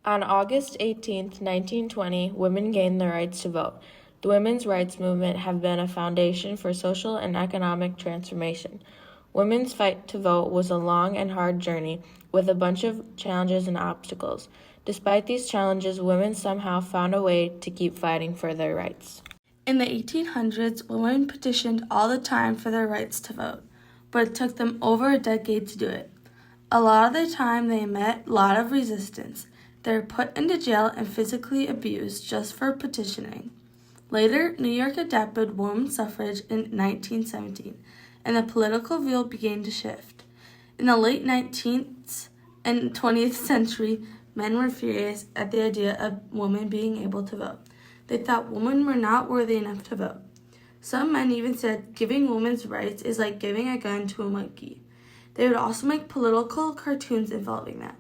On August 18, 1920, women gained the rights to vote. The women's rights movement have been a foundation for social and economic transformation. Women's fight to vote was a long and hard journey with a bunch of challenges and obstacles. Despite these challenges, women somehow found a way to keep fighting for their rights. In the 1800s, women petitioned all the time for their rights to vote, but it took them over a decade to do it. A lot of the time, they met a lot of resistance. They were put into jail and physically abused just for petitioning. Later, New York adopted women's suffrage in 1917, and the political view began to shift. In the late 19th and 20th century, men were furious at the idea of women being able to vote. They thought women were not worthy enough to vote. Some men even said giving women's rights is like giving a gun to a monkey. They would also make political cartoons involving that.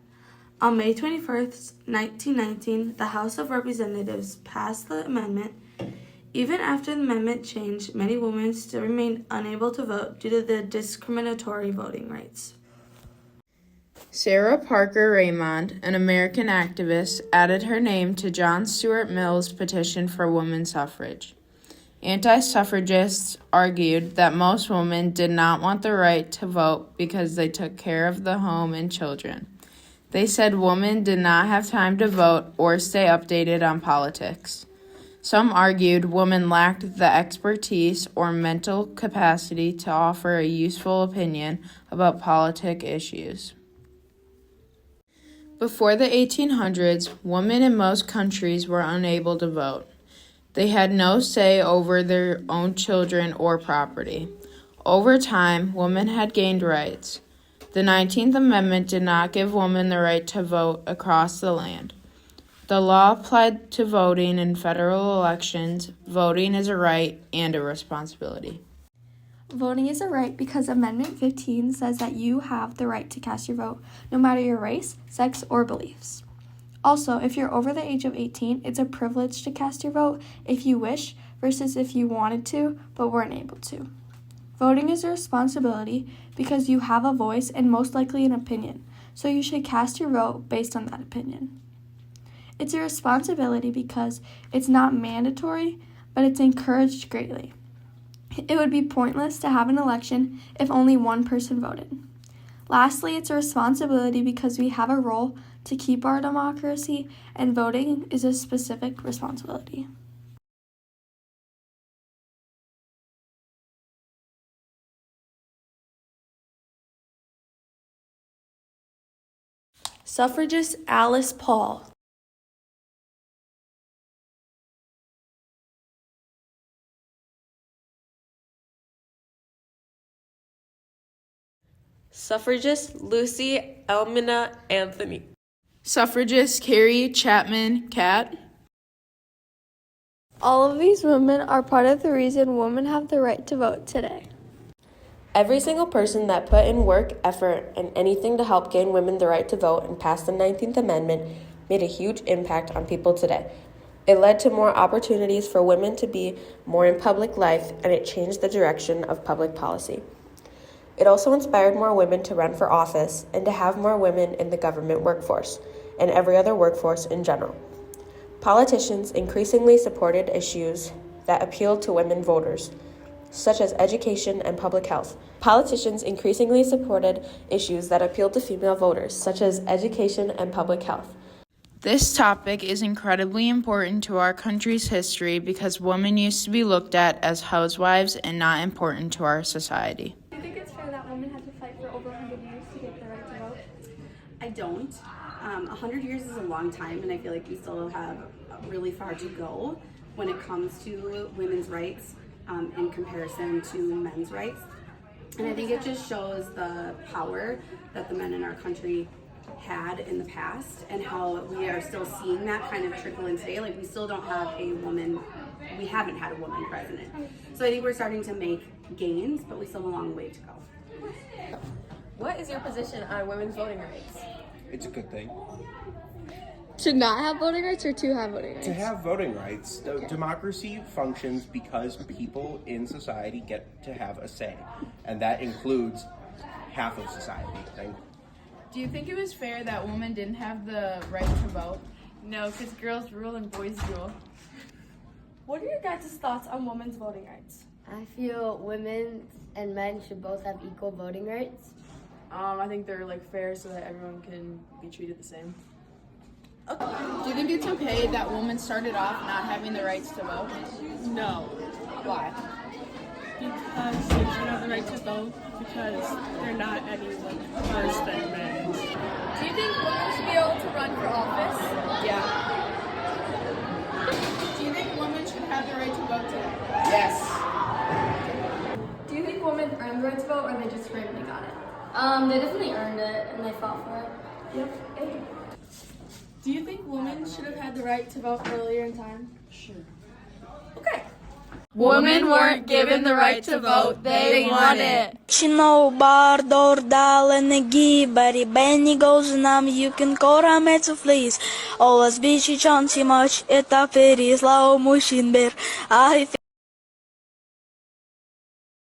On May 21st, 1919, the House of Representatives passed the amendment. Even after the amendment changed, many women still remained unable to vote due to the discriminatory voting rights. Sarah Parker Raymond, an American activist, added her name to John Stuart Mill's petition for women's suffrage. Anti-suffragists argued that most women did not want the right to vote because they took care of the home and children. They said women did not have time to vote or stay updated on politics. Some argued women lacked the expertise or mental capacity to offer a useful opinion about politic issues. Before the 1800s, women in most countries were unable to vote. They had no say over their own children or property. Over time, women had gained rights. The 19th Amendment did not give women the right to vote across the land. The law applied to voting in federal elections. Voting is a right and a responsibility. Voting is a right because Amendment 15 says that you have the right to cast your vote, no matter your race, sex, or beliefs. Also, if you're over the age of 18, it's a privilege to cast your vote if you wish versus if you wanted to but weren't able to. Voting is a responsibility because you have a voice and most likely an opinion, so you should cast your vote based on that opinion. It's a responsibility because it's not mandatory, but it's encouraged greatly. It would be pointless to have an election if only one person voted. Lastly, it's a responsibility because we have a role to keep our democracy, and voting is a specific responsibility. Suffragist Alice Paul. Suffragist Lucy Elmina Anthony. Suffragist Carrie Chapman Catt. All of these women are part of the reason women have the right to vote today. Every single person that put in work, effort, and anything to help gain women the right to vote and pass the 19th Amendment made a huge impact on people today. It led to more opportunities for women to be more in public life, and it changed the direction of public policy. It also inspired more women to run for office and to have more women in the government workforce and every other workforce in general. Politicians increasingly supported issues that appealed to women voters, such as education and public health. Politicians increasingly supported issues that appealed to female voters, such as education and public health. This topic is incredibly important to our country's history because women used to be looked at as housewives and not important to our society. Do you think it's fair that women had to fight for over 100 years to get the right to vote? I don't. 100 years is a long time, and I feel like we still have really far to go when it comes to women's rights in comparison to men's rights. And I think it just shows the power that the men in our country had in the past and how we are still seeing that kind of trickle in today. Like, we still don't have a woman, we haven't had a woman president. So I think we're starting to make gains, but we still have a long way to go. What is your position on women's voting rights? It's a good thing. To not have voting rights or to have voting rights? To have voting rights, democracy functions because people in society get to have a say, and that includes half of society. Do you think it was fair that women didn't have the right to vote? No, because girls rule and boys rule. What are your guys' thoughts on women's voting rights? I feel women and men should both have equal voting rights. I think they're like fair so that everyone can be treated the same. Do you think it's okay that women started off not having the rights to vote? No, Why? because they should have the right to vote because they're not any worse than men. Do you think women should be able to run for office? Yeah. Do you think women should have the right to vote today? Yes. Do you think women earned the right to vote or they just randomly got it? They definitely earned it and they fought for it. Do you think women should have had the right to vote earlier in time? Sure. Okay. Women weren't given the right to vote, they want it. Чино бардор далене гибари Бенни goes нам you can go rame to fleece Олас бичи чонти моч это ферис лао мужчин бер